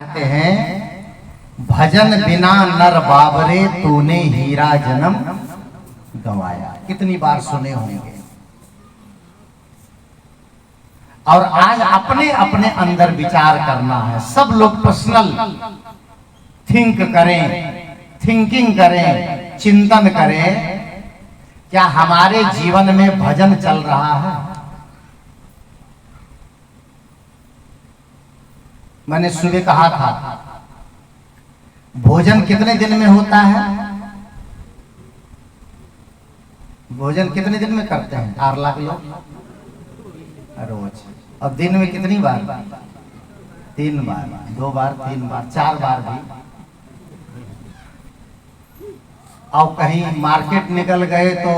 कहते हैं भजन बिना नर बाबरे तूने हीरा जन्म गंवाया। कितनी बार सुने होंगे। और आज अपने अपने अंदर विचार करना है। सब लोग पर्सनल थिंकिंग करें, चिंतन करें। क्या हमारे जीवन में भजन चल रहा है? मैंने सुबह कहा था भोजन कितने दिन में होता है? भोजन कितने दिन में करते हैं? 4 लाख लोग रोज। और दिन में कितनी बार? 3 बार, 2 बार, 3 बार, 4 बार भी। और कहीं मार्केट निकल गए तो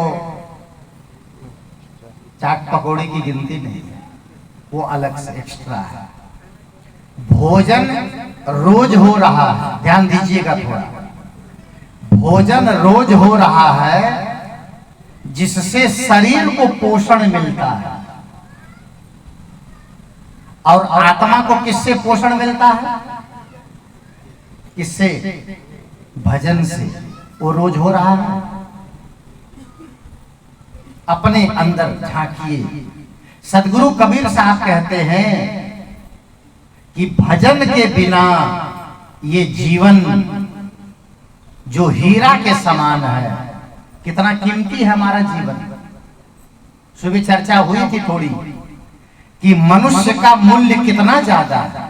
चाट पकौड़ी की गिनती नहीं है, वो अलग से एक्स्ट्रा है। भोजन रोज हो रहा है, ध्यान दीजिएगा थोड़ा। भोजन रोज हो रहा है जिससे शरीर को पोषण मिलता है। और आत्मा को किससे पोषण मिलता है? किससे? भजन से। वो रोज हो रहा है। अपने अंदर झांकिए। सदगुरु कबीर साहब कहते हैं कि भजन के बिना ये जीवन जो हीरा के समान है। कितना कीमती है हमारा जीवन। सुबह चर्चा हुई थी थोड़ी कि मनुष्य का मूल्य कितना ज्यादा है।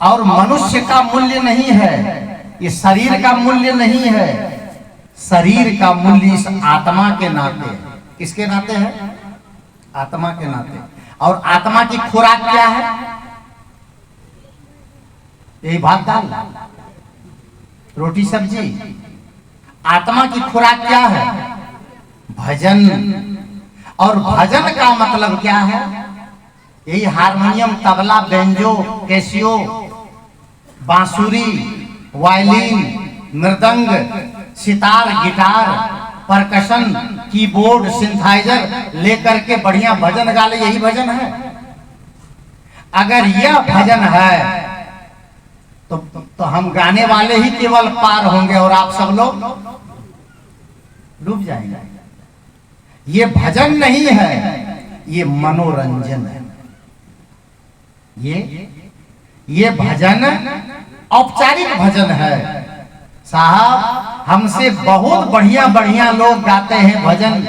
और मनुष्य का मूल्य नहीं है, ये शरीर का मूल्य नहीं है। शरीर का मूल्य इस आत्मा के नाते है। किसके नाते है? आत्मा के नाते। और आत्मा की खुराक क्या है? यही भात दाल, रोटी सब्जी। आत्मा की खुराक क्या है? भजन। और भजन का मतलब क्या है? यही हारमोनियम, तबला, बेंजो, कैसियो, बांसुरी, वायलिन, मृदंग, सितार, गिटार, परकशन, कीबोर्ड, सिंथाइजर लेकर के बढ़िया भजन गा ले। यही भजन है। अगर यह भजन है तो हम गाने वाले ही केवल पार होंगे और आप सब लोग डूब जाएंगे। ये भजन नहीं है, ये मनोरंजन है। ये भजन औपचारिक भजन है। साहब हमसे बहुत बढ़िया बढ़िया लोग गाते हैं भजन।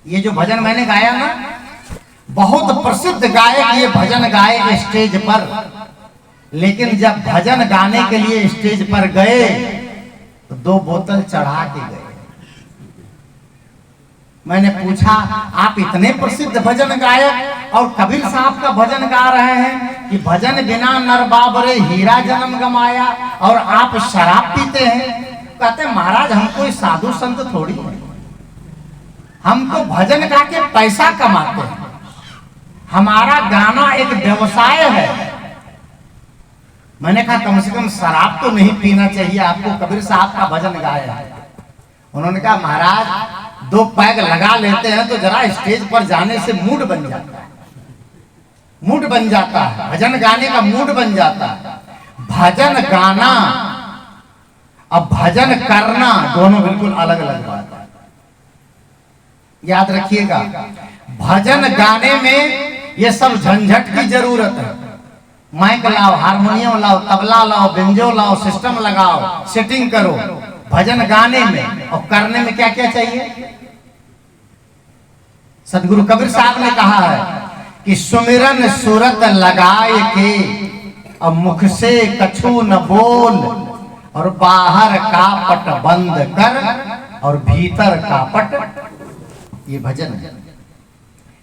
ये जो भजन मैंने गाया ना, बहुत प्रसिद्ध गायक ये भजन गाए स्टेज पर। लेकिन जब भजन गाने के लिए स्टेज पर गए तो 2 बोतल चढ़ा के गए। मैंने पूछा आप इतने प्रसिद्ध भजन गायक और कबीर साहब का भजन गा रहे हैं कि भजन बिना नर बाबरे हीरा जन्म गमाया, और आप शराब पीते हैं। कहते महाराज हम कोई साधु संत थोड़ी है, हम तो भजन गा के पैसा कमाते हैं। हमारा गाना एक व्यवसाय है। मैंने कहा कम से कम शराब तो नहीं पीना चाहिए आपको, कबीर साहब का भजन गाया है। उन्होंने कहा महाराज 2 पैग लगा लेते हैं तो जरा स्टेज पर जाने से मूड बन जाता है। मूड बन जाता है, भजन गाने का मूड बन जाता है। भजन गाना और भजन करना दोनों बिल्कुल अलग अलग बात है। याद रखिएगा, भजन गाने में ये सब झंझट की जरूरत है। माइक लाओ, हारमोनियम लाओ, तबला लाओ, बेंजो लाओ, सिस्टम लगाओ, सेटिंग करो। भजन गाने में और करने में क्या क्या चाहिए? सदगुरु कबीर साहब ने कहा है कि सुमिरन सूरत लगाए के और मुख से कछु न बोल, और बाहर का पट बंद कर और भीतर का पट। ये भजन है।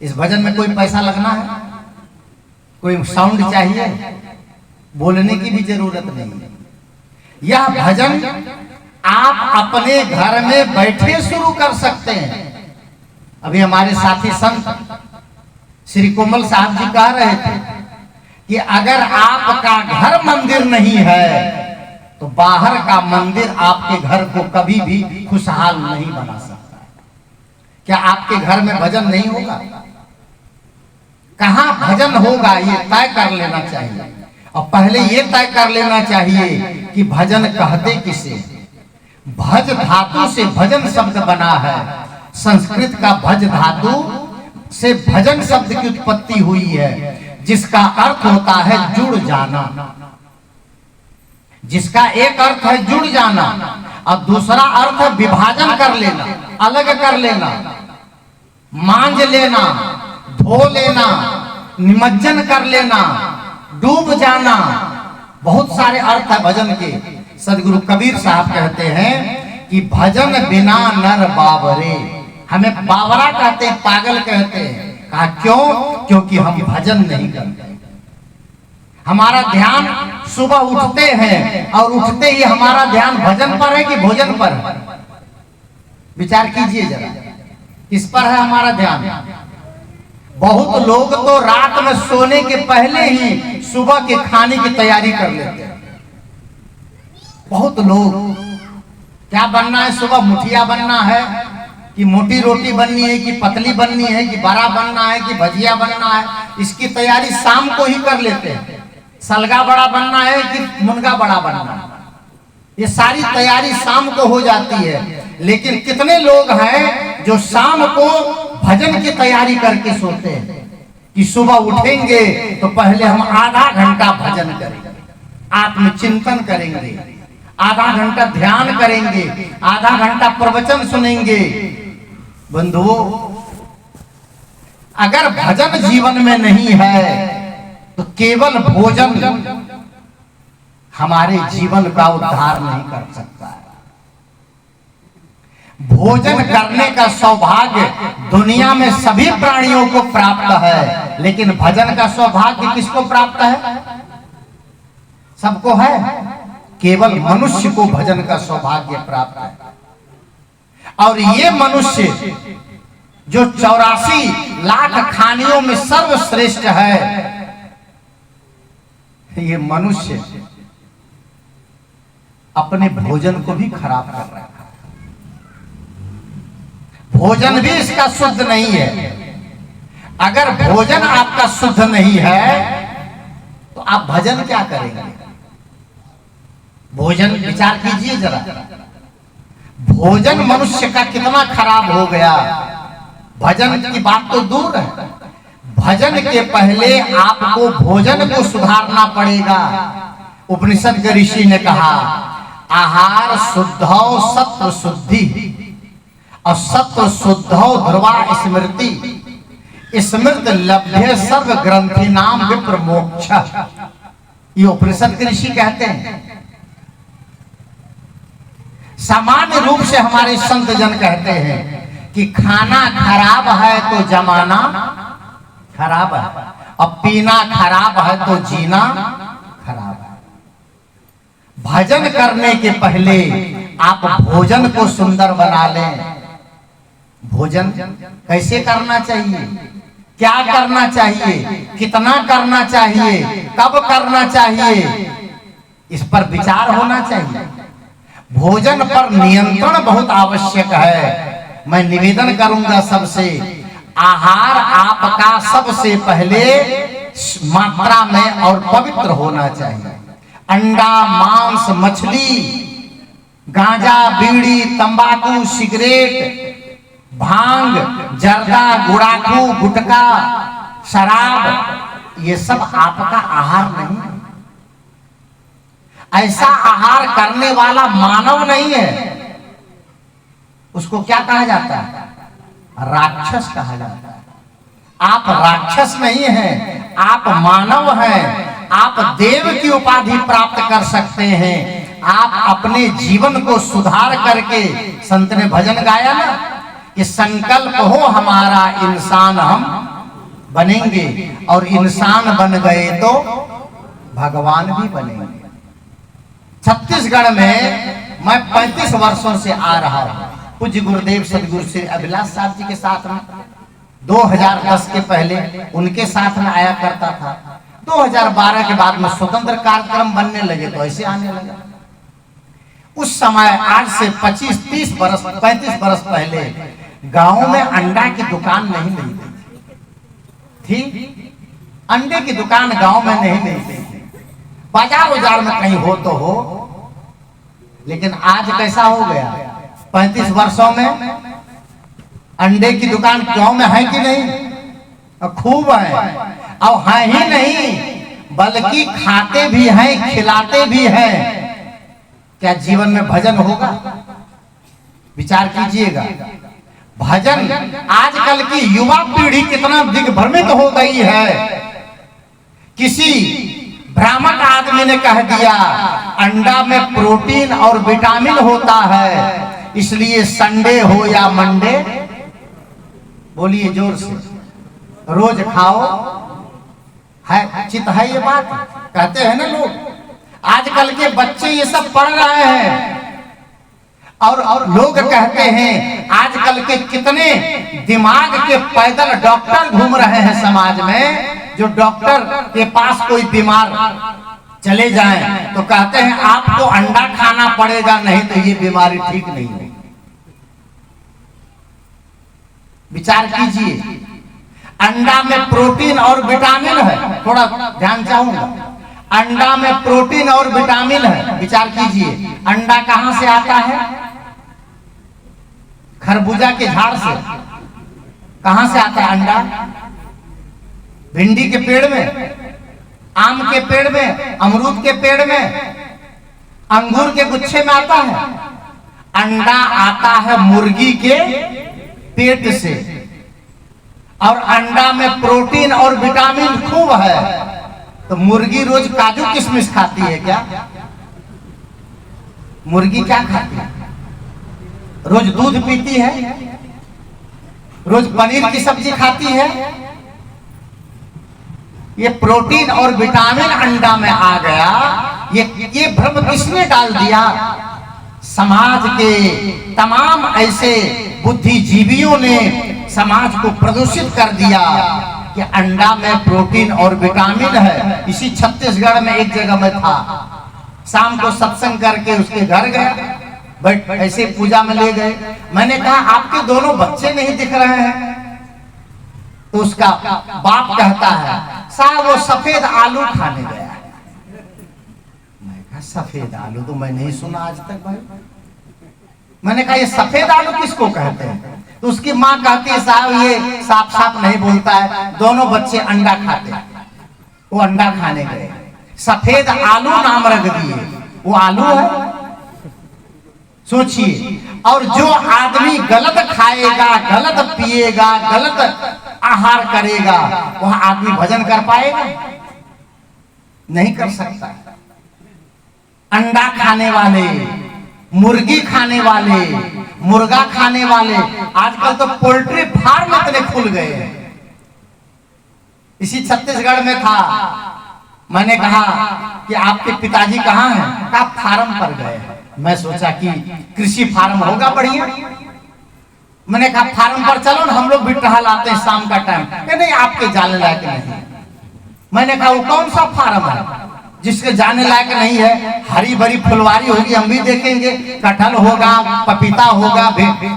इस भजन में कोई पैसा लगना है, कोई साउंड चाहिए, बोलने की भी जरूरत नहीं है। यह भजन आप अपने घर में बैठे शुरू कर सकते हैं। अभी हमारे साथी संत श्री कोमल साहब जी कह रहे थे कि अगर आपका घर मंदिर नहीं है तो बाहर का मंदिर आपके घर को कभी भी खुशहाल नहीं बना सकता। क्या आपके घर में भजन नहीं होगा? कहाँ भजन होगा ये तय कर लेना चाहिए। और पहले ये तय कर लेना चाहिए कि भजन कहते किसे। भज धातु से भजन शब्द बना है। संस्कृत का भज धातु से भजन शब्द की उत्पत्ति हुई है, जिसका अर्थ होता है जुड़ जाना। जिसका एक अर्थ है जुड़ जाना और दूसरा अर्थ है विभाजन कर लेना, अलग कर लेना, मांझ लेना, धो लेना, निमज्जन कर लेना, डूब जाना। बहुत सारे अर्थ है भजन के। सदगुरु कबीर साहब कहते हैं कि भजन बिना नर बावरे। हमें बावरा कहते हैं, पागल कहते हैं। कहा क्यों? क्योंकि हम भजन नहीं करते। हमारा ध्यान सुबह उठते हैं और उठते ही हमारा ध्यान भजन पर है कि भोजन पर है? विचार कीजिए जरा, किस पर है हमारा ध्यान? बहुत लोग तो रात में सोने के पहले ही सुबह के खाने की तैयारी कर लेते हैं। बहुत लोग क्या बनना है सुबह? मुठिया बनना है कि मोटी रोटी बननी है कि पतली बननी है कि बड़ा बनना है कि भजिया बनना है, इसकी तैयारी शाम को ही कर लेते हैं। सलगा बड़ा बनना है कि मुनगा बड़ा बनना है, ये सारी तैयारी शाम को हो जाती है। लेकिन कितने लोग हैं जो शाम को भजन की तैयारी करके सोते हैं कि सुबह उठेंगे तो पहले हम आधा घंटा भजन करेंगे, आत्मचिंतन करेंगे, आधा घंटा ध्यान करेंगे, आधा घंटा प्रवचन सुनेंगे। बंधुओं, अगर भजन जीवन में नहीं है तो केवल भोजन हमारे जीवन का उद्धार नहीं कर सकता है। भोजन करने का सौभाग्य दुनिया में सभी प्राणियों को प्राप्त है, लेकिन भजन का सौभाग्य किसको प्राप्त है? सबको है, केवल मनुष्य को भजन का सौभाग्य प्राप्त है। और ये मनुष्य जो 84 लाख खानियों में सर्वश्रेष्ठ है, ये मनुष्य अपने भोजन को भी खराब कर रहा है। भोजन भी इसका शुद्ध नहीं है। अगर भोजन आपका शुद्ध नहीं है तो आप भजन क्या करेंगे? भोजन, विचार कीजिए जरा, भोजन मनुष्य का कितना खराब हो गया। भजन की बात तो दूर है, भजन के पहले आपको भोजन को सुधारना पड़ेगा। उपनिषद के ऋषि ने कहा, आहार शुद्धौ सत्व शुद्धि और सत्व शुद्धौ ध्रुवा स्मृति, स्मृत लभ्य सर्व ग्रंथि नाम विप्र मोक्ष। ये उपनिषद के ऋषि कहते हैं। सामान्य रूप से हमारे संत जन कहते हैं कि खाना खराब है तो जमाना खराब है, और पीना खराब है तो जीना खराब है। भजन करने के पहले आप भोजन को सुंदर बना लें। भोजन कैसे करना चाहिए, क्या करना चाहिए, कितना करना चाहिए, कब करना चाहिए, इस पर विचार होना चाहिए। भोजन पर नियंत्रण बहुत आवश्यक है। मैं निवेदन करूंगा सबसे, आहार आपका सबसे पहले मात्रा में और पवित्र होना चाहिए। अंडा, मांस, मछली, गांजा, बीड़ी, तंबाकू, सिगरेट, भांग, जर्दा, गुड़ाखू, गुटखा, शराब, ये सब आपका आहार नहीं है। ऐसा आहार करने वाला मानव नहीं है। उसको क्या कहा जाता है? राक्षस कहा जाता है। आप राक्षस नहीं हैं, आप मानव हैं। आप देव की उपाधि प्राप्त कर सकते हैं। आप अपने जीवन को सुधार करके, संत ने भजन गाया ना कि संकल्प हो हमारा इंसान हम बनेंगे, और इंसान बन गए तो भगवान भी बनेंगे। छत्तीसगढ़ में मैं 35 वर्षों से आ रहा हूं। पूज्य गुरुदेव सदगुरु श्री अभिलाष साहब जी के साथ में 2010 के पहले उनके साथ में आया करता था। 2012 के बाद में स्वतंत्र कार्यक्रम बनने लगे तो ऐसे आने लगा। उस समय आज से 25-30 बरस 35 बरस पहले गांव में अंडा की दुकान नहीं मिलती थी। अंडे की दुकान गांव में नहीं मिलती, बाजार बाजार में कहीं हो तो हो, लेकिन आज कैसा हो गया? 35 वर्षों में अंडे की दुकान गांव में है कि नहीं? खूब है। और है ही नहीं बल्कि खाते भी हैं, खिलाते भी हैं। क्या जीवन में भजन होगा? विचार कीजिएगा। भजन, आजकल की युवा पीढ़ी कितना दिग्भ्रमित हो गई है। किसी ब्राह्मण आदमी ने कह दिया अंडा में प्रोटीन और विटामिन होता है, इसलिए संडे हो या मंडे, बोलिए जोर से, रोज खाओ। है चित है ये बात? कहते हैं ना लोग। आजकल के बच्चे ये सब पढ़ रहे हैं और लोग कहते हैं आजकल के कितने दिमाग के पैदल डॉक्टर घूम रहे हैं समाज में। जो डॉक्टर के पास कोई बीमार चले जाएं तो कहते हैं आपको अंडा खाना पड़ेगा, नहीं तो ये बीमारी ठीक नहीं होगी। विचार कीजिए, अंडा में प्रोटीन और विटामिन है। थोड़ा ध्यान चाहूंगा, अंडा में प्रोटीन और विटामिन है। विचार कीजिए, अंडा कहां से आता है? खरबूजा के झाड़ से। कहां से आता है अंडा? भिंडी के पेड़ में, आम के पेड़ में, अमरूद के पेड़ में, अंगूर के गुच्छे में आता है। अंडा आता है मुर्गी के पेट से, और अंडा में प्रोटीन और विटामिन खूब है। तो मुर्गी रोज काजू किशमिश खाती है क्या? मुर्गी क्या खाती है? रोज दूध पीती है, रोज पनीर की सब्जी खाती है। ये प्रोटीन और विटामिन अंडा में आ गया। ये भ्रम किसने डाल दिया? समाज के तमाम ऐसे बुद्धिजीवियों ने समाज को प्रदूषित कर दिया कि अंडा में प्रोटीन और विटामिन है। इसी छत्तीसगढ़ में एक जगह में था, शाम को सत्संग करके उसके घर गया, बट ऐसे पूजा में ले गए। मैंने कहा आपके दोनों बच्चे नहीं दिख रहे हैं? तो उसका बाप कहता है साहब वो सफेद आलू खाने गया है। मैं कहा सफेद आलू तो मैं नहीं सुना आज तक भाई। मैंने कहा ये सफेद आलू किसको कहते हैं? तो उसकी माँ कहती है साहब ये साफ साफ नहीं बोलता है, दोनों बच्चे अंडा खाते हैं। वो अंडा खाने गए, सफेद आलू नाम रख दिए। वो आलू है? सोचिए। और जो आदमी गलत खाएगा, गलत पिएगा, गलत आहार करेगा, वह आदमी भजन कर पाएगा? नहीं कर सकता। अंडा खाने वाले, मुर्गी खाने वाले, मुर्गा खाने वाले, आजकल तो पोल्ट्री फार्म इतने खुल गए हैं। इसी छत्तीसगढ़ में था। मैंने कहा कि आपके पिताजी कहाँ हैं? कहा फार्म पर गए हैं। मैं सोचा कि कृषि फार्म होगा बढ़िया। मैंने कहा फार्म पर चलो ना, हम लोग भी टहल आते हैं शाम का टाइम। नहीं आपके जाने लायक नहीं। मैंने कहा वो कौन सा फार्म है जिसके जाने लायक नहीं है? हरी भरी फुलवारी होगी, हम भी देखेंगे। कटहल होगा, पपीता होगा,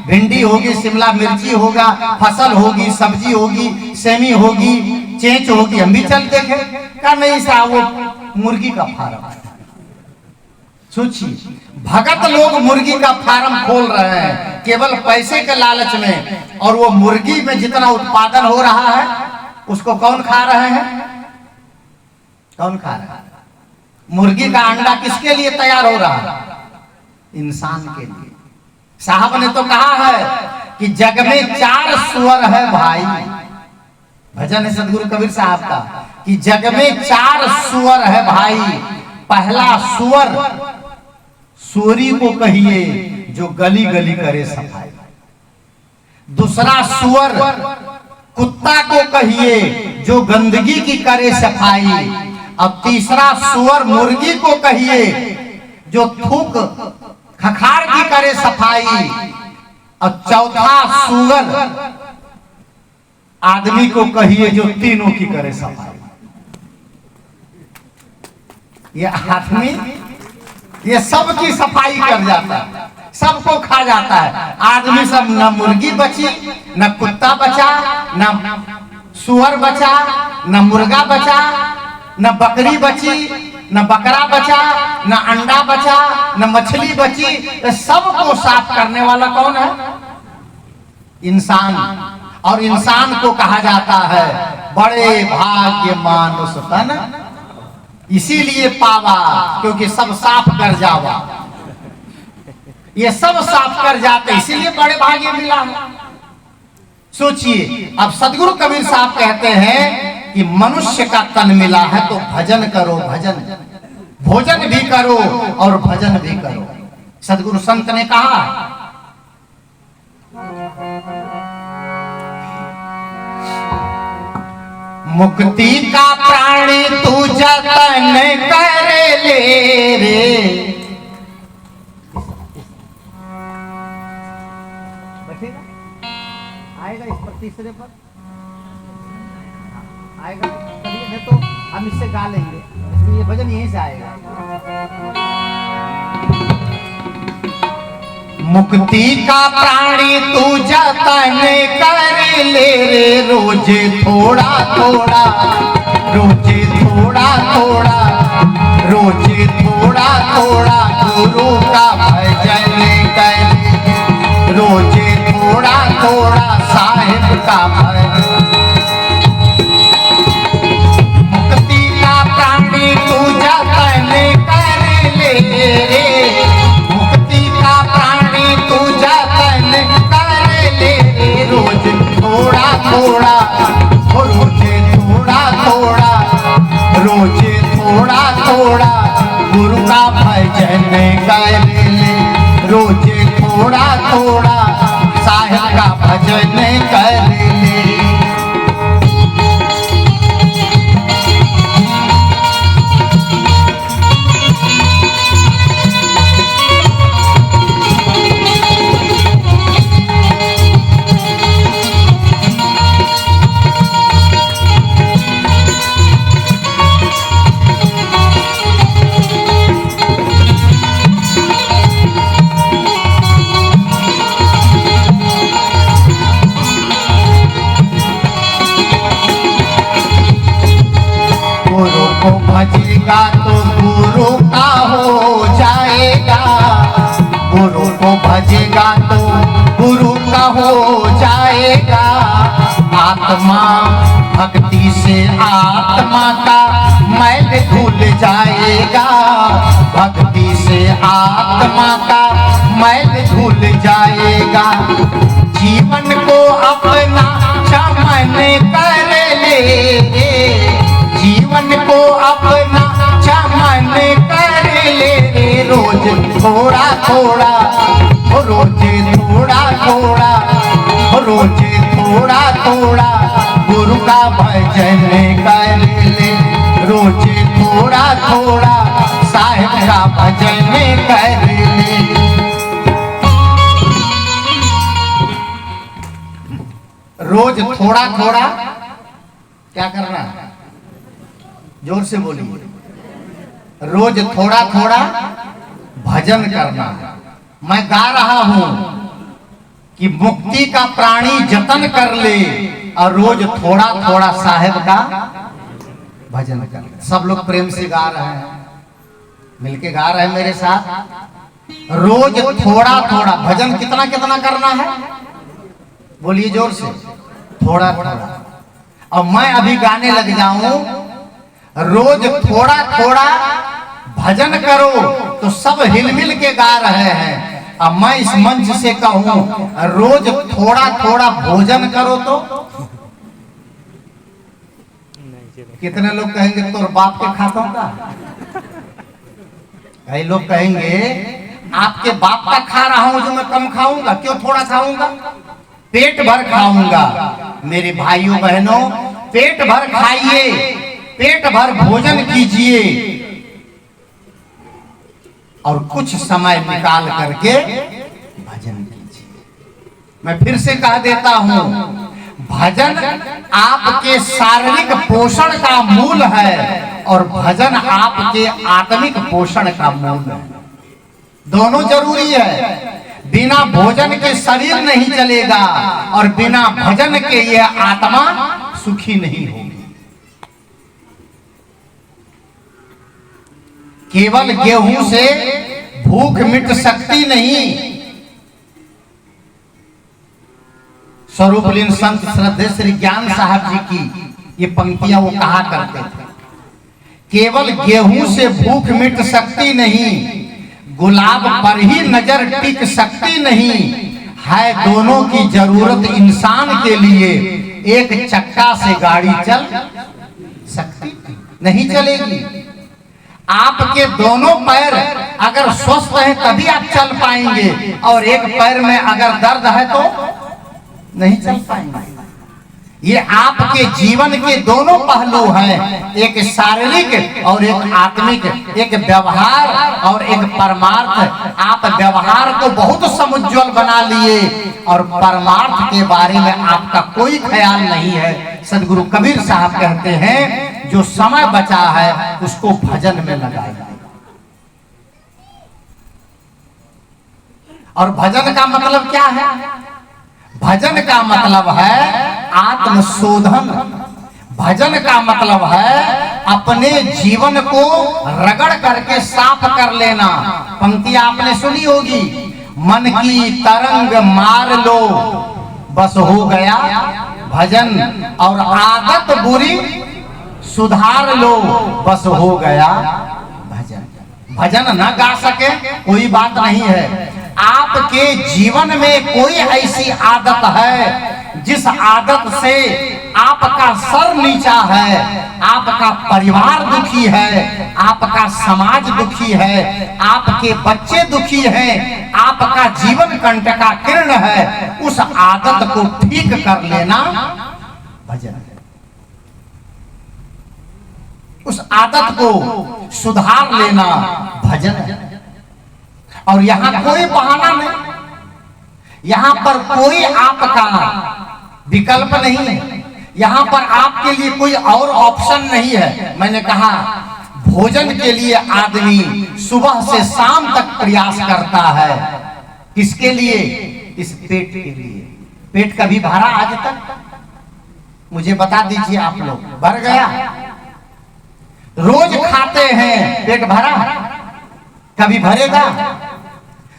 भिंडी होगी, शिमला मिर्ची होगा, फसल होगी, सब्जी होगी, सेमी होगी, चेंच होगी, हम भी चल देखे। कहा नहीं साहब वो मुर्गी का फार्म है। सोचिए, भगत लोग मुर्गी का फार्म खोल रहे हैं केवल पैसे के लालच में, और वो मुर्गी में जितना उत्पादन हो रहा है उसको कौन खा रहे हैं? कौन खा रहा है? मुर्गी का अंडा किसके लिए तैयार हो रहा है? इंसान के लिए। साहब ने तो कहा है कि जग में 4 सुअर है भाई। भजन है सदगुरु कबीर साहब का कि जग में 4 सुअर है भाई। पहला सुअर सुअरी को कहिए जो गली गली करे सफाई। दूसरा सुअर कुत्ता को कहिए जो गंदगी की करे सफाई। अब तीसरा सुअर मुर्गी को कहिए जो थूक खखार की करे सफाई। और चौथा सुअर आदमी को कहिए जो तीनों की करे सफाई। ये आदमी ये सब की सफाई कर जाता है, सबको खा जाता है। आदमी सब, न मुर्गी बची, न कुत्ता बचा, न सुअर बचा, न मुर्गा बचा, न बकरी बची, न बकरा बचा, न अंडा बचा, न मछली बची। सबको साफ करने वाला कौन है? इंसान। और इंसान को कहा जाता है बड़े भाग्य मानुष तन, इसीलिए पावा क्योंकि सब साफ कर जावा। ये सब साफ कर जाते इसीलिए बड़े भाग्य मिला है। सोचिए, अब सदगुरु कबीर साहब कहते हैं कि मनुष्य का तन मिला है तो भजन करो, भजन, भोजन भी करो और भजन भी करो। सदगुरु संत ने कहा, मुक्ति का प्राणी तू जतन कर ले रे। आएगा इस पर, तीसरे पर आएगा, नहीं तो हम इससे गा लेंगे, इसलिए ये भजन यहीं से आएगा। मुक्ति का प्राणी तू जतन कर ले रे, रोज थोड़ा थोड़ा, रोज थोड़ा थोड़ा, रोज थोड़ा थोड़ा गुरु का भजन कर, रोज थोड़ा थोड़ा साहिब का भजन। मुक्ति का प्राणी तू जतन कर ले रे, मुक्ति का प्राणी तू जतन कर ले रे, रोज थोड़ा थोड़ा, रोज थोड़ा थोड़ा, रोज थोड़ा थोड़ा गुरु का भजन कर ले, रोज थोड़ा थोड़ा साहिब का भजन कर ले। भजेगा तो गुरु का हो जाएगा, गुरु को भजेगा तो गुरु का हो जाएगा। आत्मा भक्ति से आत्मा का मैल धुल जाएगा, भक्ति से आत्मा का मैल धुल जाएगा। जीवन को अपना चमन कर ले, जीवन को अपना चमन कर ले, रोज थोड़ा थोड़ा, रोज थोड़ा थोड़ा, रोज थोड़ा थोड़ा गुरु का भजन कर ले, रोज थोड़ा थोड़ा साहिब का भजन कर ले। रोज थोड़ा थोड़ा क्या करना है? जोर से बोलिए। रोज थोड़ा थोड़ा भजन करना है। मैं गा रहा हूं कि मुक्ति का प्राणी जतन कर ले और रोज थोड़ा थोड़ा साहिब का भजन कर ले। सब लोग प्रेम से गा रहे हैं, मिलके गा रहे हैं मेरे साथ। रोज थोड़ा थोड़ा भजन कितना कितना करना है? बोलिए जोर से, थोड़ा थोड़ा। और मैं अभी गाने लग जाऊं, रोज थोड़ा थोड़ा भजन करो तो सब हिलमिल के गा रहे हैं। अब मैं इस मंच से कहूं रोज थोड़ा थोड़ा भोजन करो तो कितने लोग कहेंगे तोर बाप के खातों का? कई लोग कहेंगे आपके बाप का खा रहा हूं जो मैं कम खाऊंगा, क्यों थोड़ा खाऊंगा? पेट भर खाऊंगा। मेरे भाइयों बहनों, पेट भर खाइए, पेट भर भोजन कीजिए और कुछ समय निकाल करके भजन कीजिए। मैं फिर से कह देता हूं, भजन आपके शारीरिक पोषण का मूल है और भजन आपके आत्मिक पोषण का मूल है। दोनों जरूरी है। बिना भोजन के शरीर नहीं चलेगा और बिना भजन के यह आत्मा सुखी नहीं होगी। केवल गेहूं से भूख मिट सकती नहीं। स्वरूपलीन संत श्रद्धेय श्री ज्ञान साहब जी की ये पंक्तियां वो कहा करते थे, केवल गेहूं से भूख मिट सकती नहीं, गुलाब पर ही नजर टिक सकती नहीं, है दोनों की जरूरत इंसान के लिए, एक चक्का से गाड़ी चल सकती नहीं चलेगी। आपके दोनों पैर अगर स्वस्थ हैं तभी आप चल पाएंगे, और एक पैर में अगर दर्द है तो नहीं चल पाएंगे। ये आपके जीवन के दोनों पहलू हैं, एक शारीरिक और एक आत्मिक, एक व्यवहार और एक परमार्थ। आप व्यवहार को बहुत समुज्ज्वल बना लिए और परमार्थ के बारे में आपका कोई ख्याल नहीं है। सदगुरु कबीर साहब कहते हैं, जो समय बचा है उसको भजन में लगाइए। और भजन का मतलब क्या है? भजन का मतलब है आत्मशोधन। भजन का मतलब है अपने जीवन को रगड़ करके साफ कर लेना। पंक्ति आपने सुनी होगी, मन की तरंग मार लो बस हो गया भजन, और आदत बुरी सुधार लो बस हो गया भजन। भजन न गा सके कोई बात नहीं है। आपके जीवन में कोई ऐसी आदत है जिस आदत से आपका सर नीचा है, आपका परिवार दुखी है, आपका समाज दुखी है, आपके बच्चे दुखी हैं, आपका जीवन कंटकाकीर्ण है, उस आदत को ठीक कर लेना भजन है। उस आदत को सुधार लेना भजन है। और यहाँ कोई बहाना नहीं, यहाँ पर कोई आपका विकल्प नहीं है, यहाँ पर आपके लिए कोई और ऑप्शन नहीं है। मैंने कहा भोजन के लिए आदमी सुबह से शाम तक प्रयास करता है, किसके लिए? इस पेट के लिए। पेट कभी भरा आज तक? मुझे बता दीजिए आप लोग, भर गया? रोज खाते हैं, पेट भरा? कभी भरेगा?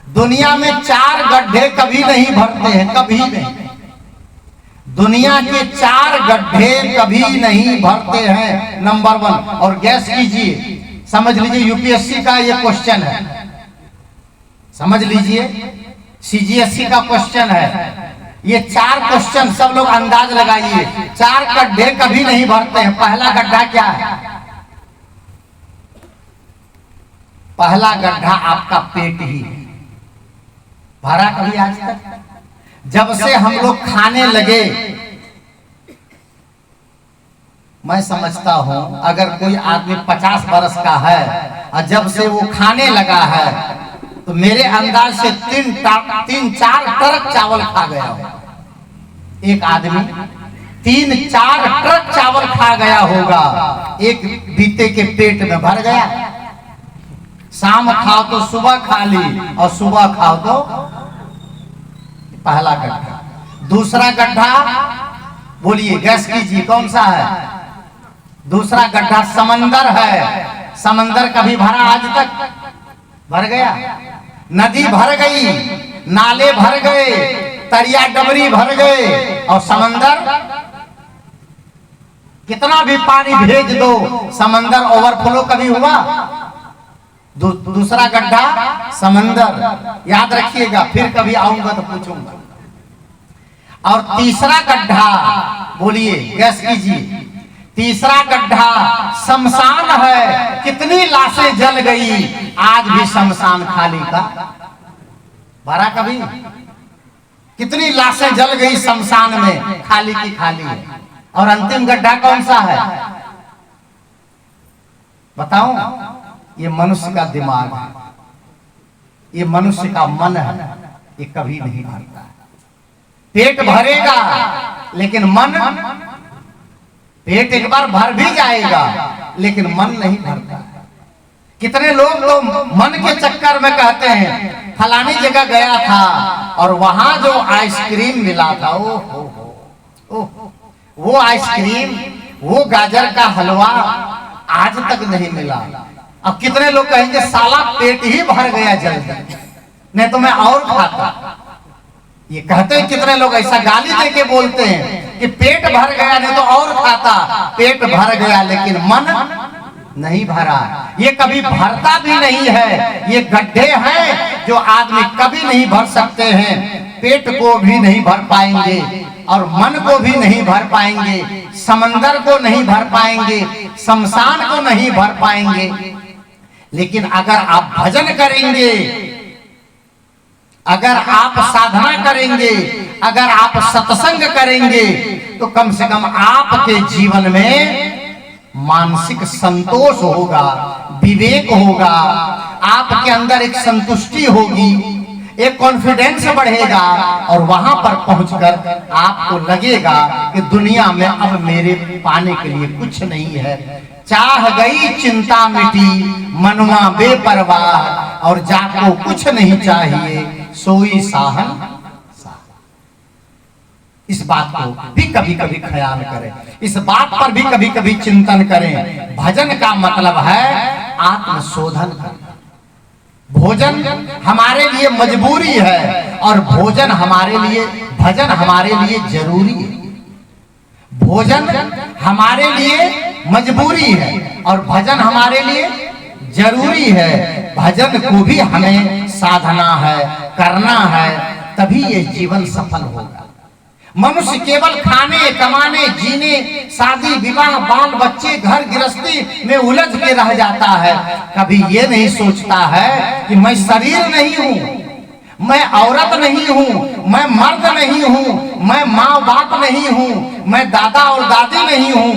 दुनिया में 4 गड्ढे कभी नहीं भरते हैं, कभी नहीं। दुनिया के 4 गड्ढे कभी नहीं भरते हैं, नंबर 1। और गैस कीजिए, समझ लीजिए यूपीएससी का ये क्वेश्चन है, समझ लीजिए सीजीएससी का क्वेश्चन है। ये 4 क्वेश्चन सब लोग अंदाज लगाइए। 4 गड्ढे कभी नहीं भरते हैं। पहला गड्ढा क्या है? पहला गड्ढा आपका पेट ही है। भरा कभी आज तक? जब से हम लोग खाने लगे, मैं समझता हूं अगर कोई आदमी 50 बरस का है और जब से वो खाने लगा है तो मेरे अंदाज से 3-4 ट्रक चावल खा गया होगा। एक आदमी 3-4 ट्रक चावल खा गया होगा, एक बीते के पेट में भर गया। शाम खाओ तो सुबह खा ली, और सुबह खाओ तो पहला गड्ढा। दूसरा गड्ढा बोलिए, गैस कीजिए कौन सा है? दूसरा गड्ढा समंदर है। समंदर कभी भरा आज तक? भर गया? नदी भर गई, नाले भर गए, तरिया डबरी भर गए, और समंदर कितना भी पानी भेज दो, समंदर ओवरफ्लो कभी हुआ? दूसरा गड्ढा समंदर, याद रखिएगा, फिर कभी आऊंगा तो पूछूंगा। और तीसरा गड्ढा बोलिए, गैस कीजिए, तीसरा गड्ढा शमशान है। कितनी लाशें जल गई, आज भी शमशान खाली का भरा कभी? कितनी लाशें जल गई शमशान में, खाली की खाली है। और अंतिम गड्ढा कौन सा है बताऊं? ये मनुष्य का दिमाग है, ये मनुष्य का मन है, ये कभी नहीं भरता। पेट भरेगा लेकिन मन, पेट एक बार भर भी जाएगा लेकिन मन नहीं भरता। कितने लोग तो मन के चक्कर में कहते हैं फलानी जगह गया था और वहां जो आइसक्रीम मिला था, वो आइसक्रीम, वो गाजर का हलवा आज तक नहीं मिला। अब कितने लोग कहेंगे साला पेट ही भर गया जल्दी, नहीं तो मैं और खाता। ये कहते हैं कितने लोग, ऐसा गाली दे के बोलते हैं कि पेट भर गया नहीं तो और खाता। पेट भर गया लेकिन मन नहीं भरा। ये कभी भरता भी नहीं है। ये गड्ढे हैं जो आदमी कभी नहीं भर सकते हैं। पेट को भी नहीं भर पाएंगे और मन को भी नहीं भर पाएंगे, समंदर को नहीं भर पाएंगे, शमशान को नहीं भर पाएंगे। लेकिन अगर आप भजन करेंगे, अगर आप साधना करेंगे, अगर आप सत्संग करेंगे, तो कम से कम आपके जीवन में मानसिक संतोष होगा, विवेक होगा, आपके अंदर एक संतुष्टि होगी, एक कॉन्फिडेंस बढ़ेगा और वहां पर पहुंचकर आपको लगेगा कि दुनिया में अब मेरे पाने के लिए कुछ नहीं है। चाह गई चिंता मिटी, मनवा बेपरवाह, और जाको कुछ नहीं चाहिए, सोई साहन। इस बात को भी कभी कभी ख्याल करें, इस बात पर भी कभी कभी चिंतन करें। भजन का मतलब है आत्मशोधन करना। भोजन हमारे लिए मजबूरी है और भोजन हमारे लिए, भजन हमारे लिए जरूरी है। भोजन हमारे लिए मजबूरी है और भजन हमारे लिए जरूरी है। भजन को भी हमें साधना है, करना है, तभी ये जीवन सफल होगा। मनुष्य केवल खाने, कमाने, जीने, शादी विवाह, बाल बच्चे, घर गृहस्थी में उलझ के रह जाता है। कभी ये नहीं सोचता है कि मैं शरीर नहीं हूँ, मैं औरत नहीं हूँ, मैं मर्द नहीं हूँ, मैं माँ बाप नहीं हूँ, मैं दादा और दादी नहीं हूँ,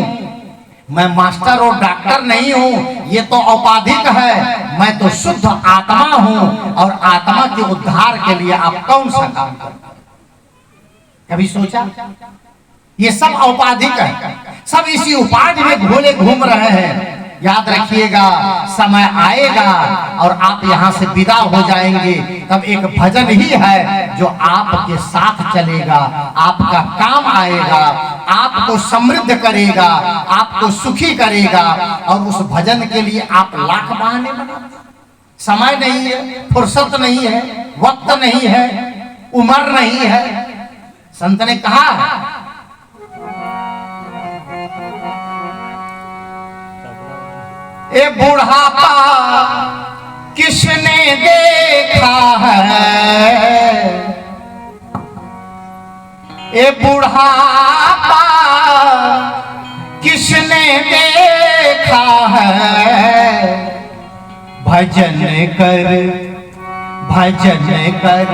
मैं मास्टर और डॉक्टर नहीं हूँ। ये तो औपाधिक है, मैं तो शुद्ध आत्मा हूँ और आत्मा के उद्धार के लिए आप कौन सा काम करते? कभी सोचा? ये सब औपाधिक है, सब इसी उपाधि में घोले घूम रहे हैं। याद रखिएगा, समय आएगा और आप यहाँ से विदा हो जाएंगे, तब एक भजन ही है जो आपके साथ चलेगा, आपका काम आएगा, आपको समृद्ध करेगा, आपको सुखी करेगा। और उस भजन के लिए आप लाख बहाने बनाते, समय नहीं है, फुर्सत नहीं है, वक्त नहीं है, उम्र नहीं है। संत ने कहा, ए बुढ़ापा किसने देखा है, ए बुढ़ापा किसने देखा है, भजन कर, भजन कर,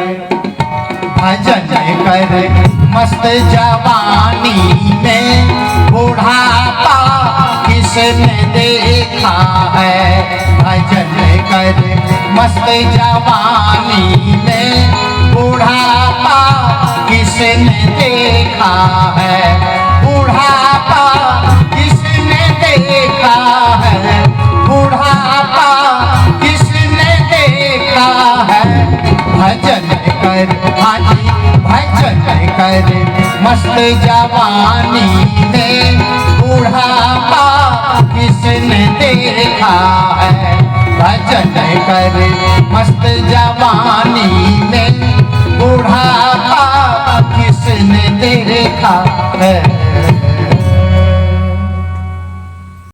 भजन कर मस्त जवानी में बुढ़ापा किसने देखा है, भजन कर मस्त जवानी में बुढ़ापा किसने देखा है, बुढ़ापा किसने देखा है, बुढ़ापा किसने देखा है, भजन कर, हाजी भजन कर मस्त जवानी में बुढ़ापा किसने देखा है, भजन कर मस्त जवानी में बुढ़ापा किसने देखा है।